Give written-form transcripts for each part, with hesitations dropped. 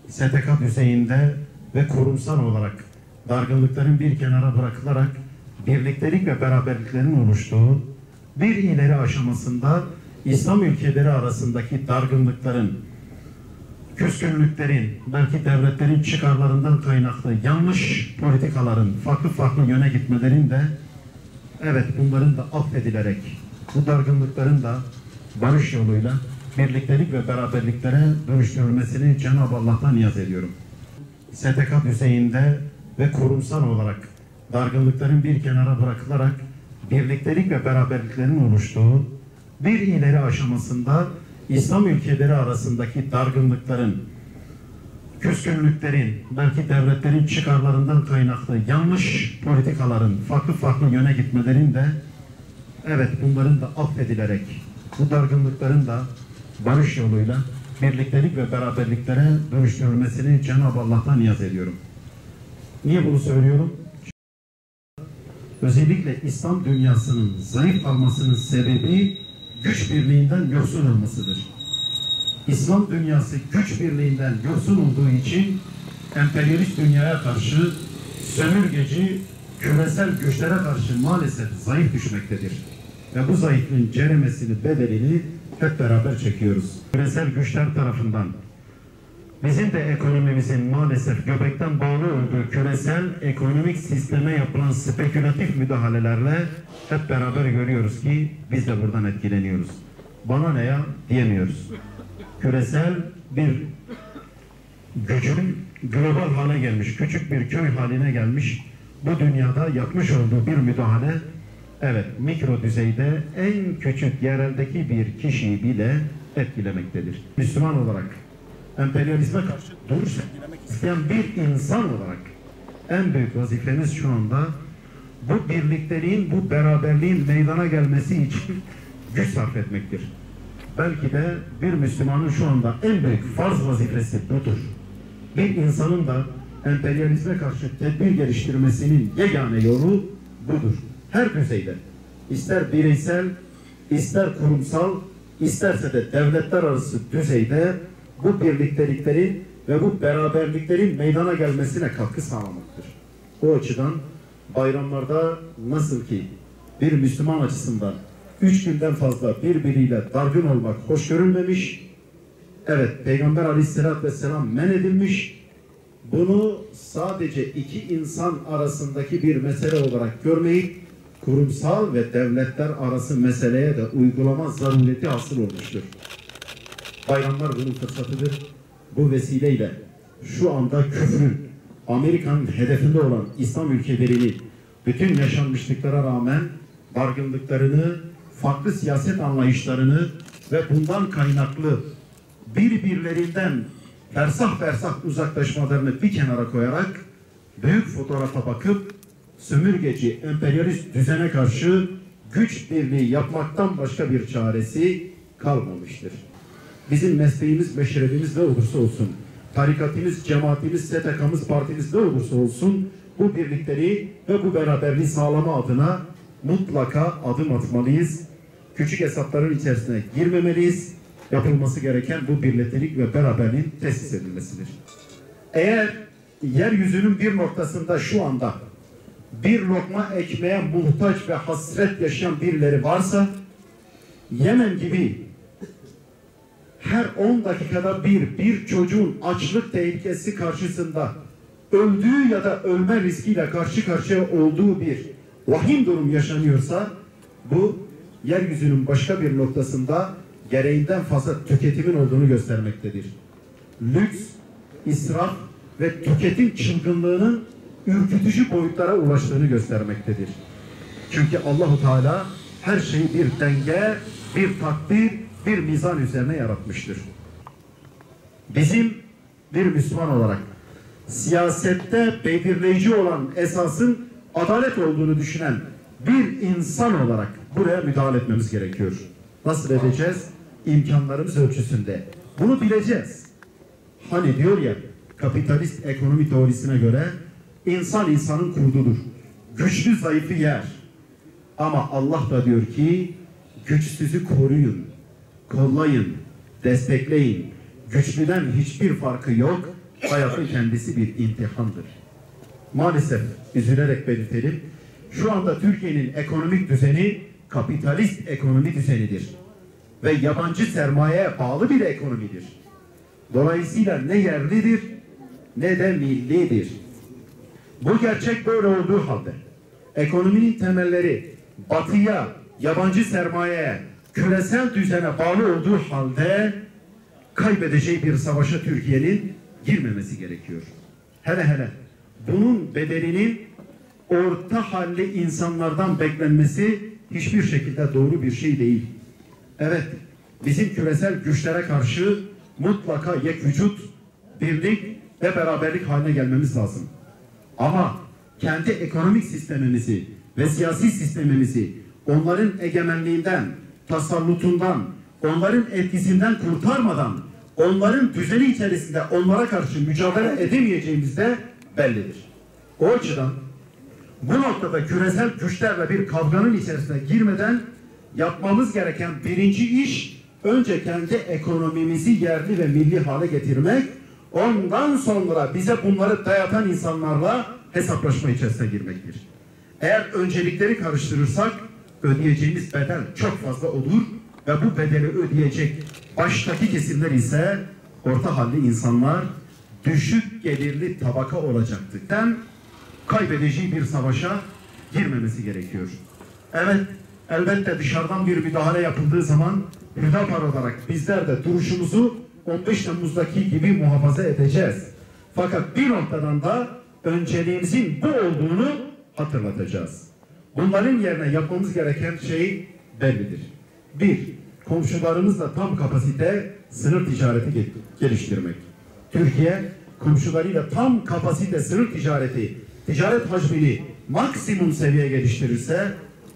STK düzeyinde ve kurumsal olarak dargınlıkların bir kenara bırakılarak birliktelik ve beraberliklerin oluştuğu bir ileri aşamasında İslam ülkeleri arasındaki dargınlıkların, küskünlüklerin, belki devletlerin çıkarlarından kaynaklı yanlış politikaların farklı yöne gitmelerin de evet bunların da affedilerek bu dargınlıkların da barış yoluyla birliktelik ve beraberliklere dönüştürülmesini Cenab-ı Allah'tan niyaz ediyorum. STK düzeyinde ve kurumsal olarak dargınlıkların bir kenara bırakılarak birliktelik ve beraberliklerin oluştuğu bir ileri aşamasında İslam ülkeleri arasındaki dargınlıkların, küskünlüklerin, belki devletlerin çıkarlarından kaynaklı yanlış politikaların farklı yöne gitmelerin de evet bunların da affedilerek bu dargınlıkların da barış yoluyla birliktelik ve beraberliklere dönüştürülmesini Cenab-ı Allah'tan niyaz ediyorum. Niye bunu söylüyorum? Özellikle İslam dünyasının zayıf kalmasının sebebi güç birliğinden yoksun olmasıdır. İslam dünyası güç birliğinden yoksun olduğu için emperyalist dünyaya karşı, sömürgeci, küresel güçlere karşı maalesef zayıf düşmektedir. Ve bu zayıflığın ceremesini, bedelini hep beraber çekiyoruz. Küresel güçler tarafından bizim de ekonomimizin maalesef göbekten bağlı olduğu küresel ekonomik sisteme yapılan spekülatif müdahalelerle hep beraber görüyoruz ki biz de buradan etkileniyoruz. Bana ne ya diyemiyoruz. Küresel bir gücün global hale gelmiş, küçük bir köy haline gelmiş bu dünyada yapmış olduğu bir müdahale evet mikro düzeyde en küçük yereldeki bir kişiyi bile etkilemektedir. Müslüman olarak emperyalizme karşı duruş sergilemek isteyen bir insan olarak en büyük vazifemiz şu anda bu birlikteliğin, bu beraberliğin meydana gelmesi için güç sarf etmektir. Belki de bir Müslümanın şu anda en büyük farz vazifesi budur. Bir insanın da emperyalizme karşı tedbir geliştirmesinin yegane yolu budur. Her düzeyde, ister bireysel, ister kurumsal, isterse de devletler arası düzeyde bu birlikteliklerin ve bu beraberliklerin meydana gelmesine katkı sağlamaktır. O açıdan bayramlarda nasıl ki bir Müslüman açısından 3 günden fazla birbiriyle dargın olmak hoş görülmemiş, evet Peygamber Aleyhisselatü Vesselam men edilmiş, bunu sadece iki insan arasındaki bir mesele olarak görmeyip kurumsal ve devletler arası meseleye de uygulama zarureti hasıl olmuştur. Bayramlar bunun fırsatıdır. Bu vesileyle şu anda küfrün, Amerika'nın hedefinde olan İslam ülkelerini bütün yaşanmışlıklara rağmen dargınlıklarını, farklı siyaset anlayışlarını ve bundan kaynaklı birbirlerinden fersah uzaklaşmalarını bir kenara koyarak büyük fotoğrafa bakıp sömürgeci, emperyalist düzene karşı güç birliği yapmaktan başka bir çaresi kalmamıştır. Bizim mesleğimiz, meşrebimiz ne olursa olsun, tarikatımız, cemaatimiz, STK'mız, partimiz ne olursa olsun bu birlikleri ve bu beraberliği sağlama adına mutlaka adım atmalıyız. Küçük hesapların içerisine girmemeliyiz. Yapılması gereken bu birliktelik ve beraberliğin tesis edilmesidir. Eğer yeryüzünün bir noktasında şu anda bir lokma ekmeğe muhtaç ve hasret yaşayan birileri varsa, Yemen gibi her 10 dakikada bir çocuğun açlık tehlikesi karşısında öldüğü ya da ölme riskiyle karşı karşıya olduğu bir vahim durum yaşanıyorsa, bu yeryüzünün başka bir noktasında gereğinden fazla tüketimin olduğunu göstermektedir. Lüks, israf ve tüketim çılgınlığının ürkütücü boyutlara ulaştığını göstermektedir. Çünkü Allahu Teala her şeyi bir denge, bir takdir, bir mizan üzerine yaratmıştır. Bizim bir Müslüman olarak siyasette belirleyici olan esasın adalet olduğunu düşünen bir insan olarak buraya müdahale etmemiz gerekiyor. Nasıl edeceğiz? imkanlarımız ölçüsünde. Bunu bileceğiz. Hani diyor ya, kapitalist ekonomi teorisine göre insan insanın kurdudur. Güçlü zayıfı yer. Ama Allah da diyor ki güçsüzü koruyun, kollayın, destekleyin. Güçlüden hiçbir farkı yok. Hayatın kendisi bir imtihandır. Maalesef üzülerek belirtelim. Şu anda Türkiye'nin ekonomik düzeni kapitalist ekonomi düzenidir. Ve yabancı sermayeye bağlı bir ekonomidir. Dolayısıyla ne yerlidir ne de millidir. Bu gerçek böyle olduğu halde ekonominin temelleri batıya, yabancı sermayeye, küresel düzene bağlı olduğu halde kaybedeceği bir savaşa Türkiye'nin girmemesi gerekiyor. Hele hele bunun bedelinin orta halli insanlardan beklenmesi hiçbir şekilde doğru bir şey değil. Evet, bizim küresel güçlere karşı mutlaka yekvücut, birlik ve beraberlik haline gelmemiz lazım. Ama kendi ekonomik sistemimizi ve siyasi sistemimizi onların egemenliğinden, tasallutundan, onların etkisinden kurtarmadan, onların düzeni içerisinde onlara karşı mücadele edemeyeceğimiz de bellidir. O açıdan bu noktada küresel güçlerle bir kavganın içerisine girmeden yapmamız gereken birinci iş önce kendi ekonomimizi yerli ve milli hale getirmek, ondan sonra bize bunları dayatan insanlarla hesaplaşma içerisine girmektir. Eğer öncelikleri karıştırırsak ödeyeceğimiz bedel çok fazla olur ve bu bedeli ödeyecek baştaki kesimler ise orta halli insanlar, düşük gelirli tabaka olacaktır. Kaybedeceği bir savaşa girmemesi gerekiyor. Evet, elbette dışarıdan bir müdahale yapıldığı zaman Hüdapar olarak bizler de duruşumuzu 15 Temmuz'daki gibi muhafaza edeceğiz. Fakat bir noktadan da önceliğimizin bu olduğunu hatırlatacağız. Bunların yerine yapmamız gereken şey bellidir. Bir, komşularımızla tam kapasite sınır ticareti geliştirmek. Türkiye, komşularıyla tam kapasite sınır ticaret hacmini maksimum seviyeye geliştirirse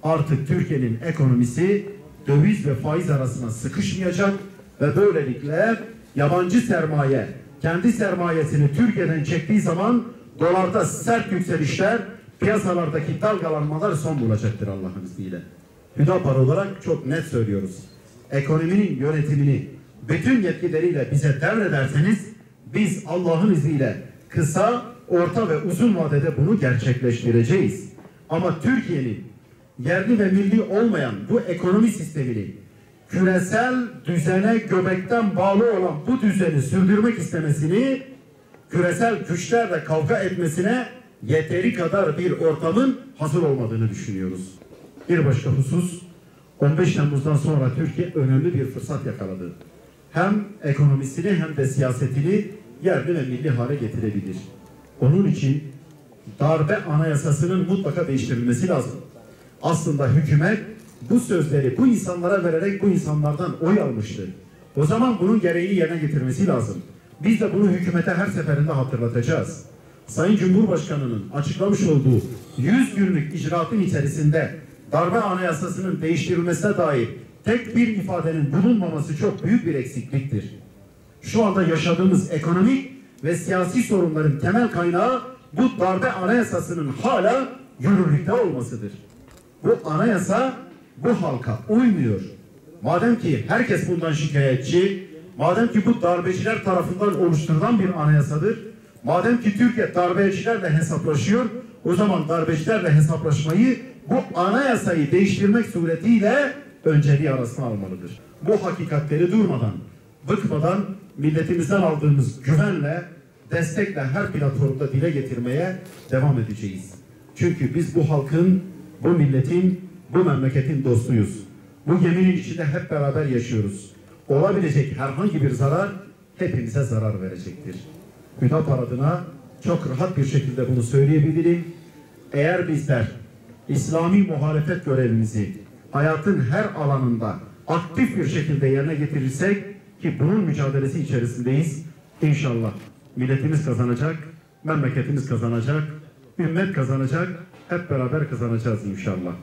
artık Türkiye'nin ekonomisi döviz ve faiz arasına sıkışmayacak ve böylelikle yabancı sermaye kendi sermayesini Türkiye'den çektiği zaman dolarda sert yükselişler, piyasalardaki dalgalanmalar son bulacaktır Allah'ın izniyle. Hüdapar olarak çok net söylüyoruz. Ekonominin yönetimini bütün yetkileriyle bize devrederseniz biz Allah'ın izniyle kısa, orta ve uzun vadede bunu gerçekleştireceğiz. Ama Türkiye'nin yerli ve milli olmayan bu ekonomi sistemini küresel düzene göbekten bağlı olan bu düzeni sürdürmek istemesini, küresel güçlerle kavga etmesine yeteri kadar bir ortamın hazır olmadığını düşünüyoruz. Bir başka husus, 15 Temmuz'dan sonra Türkiye önemli bir fırsat yakaladı. Hem ekonomisini hem de siyasetini yerli ve milli hale getirebilir. Onun için darbe anayasasının mutlaka değiştirilmesi lazım. Aslında hükümet bu sözleri bu insanlara vererek bu insanlardan oy almıştı. O zaman bunun gereğini yerine getirmesi lazım. Biz de bunu hükümete her seferinde hatırlatacağız. Sayın Cumhurbaşkanı'nın açıklamış olduğu 100 günlük icraatın içerisinde darbe anayasasının değiştirilmesine dair tek bir ifadenin bulunmaması çok büyük bir eksikliktir. Şu anda yaşadığımız ekonomik ve siyasi sorunların temel kaynağı bu darbe anayasasının hala yürürlükte olmasıdır. Bu anayasa bu halka uymuyor. Madem ki herkes bundan şikayetçi, madem ki bu darbeciler tarafından oluşturulan bir anayasadır, madem ki Türkiye darbecilerle hesaplaşıyor, o zaman darbecilerle hesaplaşmayı bu anayasayı değiştirmek suretiyle önceliği arasına almalıdır. Bu hakikatleri durmadan, bıkmadan milletimizden aldığımız güvenle, destekle her platformda dile getirmeye devam edeceğiz. Çünkü biz bu halkın, bu milletin, bu memleketin dostuyuz. Bu geminin içinde hep beraber yaşıyoruz. Olabilecek herhangi bir zarar hepimize zarar verecektir. Hüdapar adına çok rahat bir şekilde bunu söyleyebilirim. Eğer bizler İslami muhalefet görevimizi hayatın her alanında aktif bir şekilde yerine getirirsek ki bunun mücadelesi içerisindeyiz, İnşallah milletimiz kazanacak, memleketimiz kazanacak, ümmet kazanacak, hep beraber kazanacağız inşallah.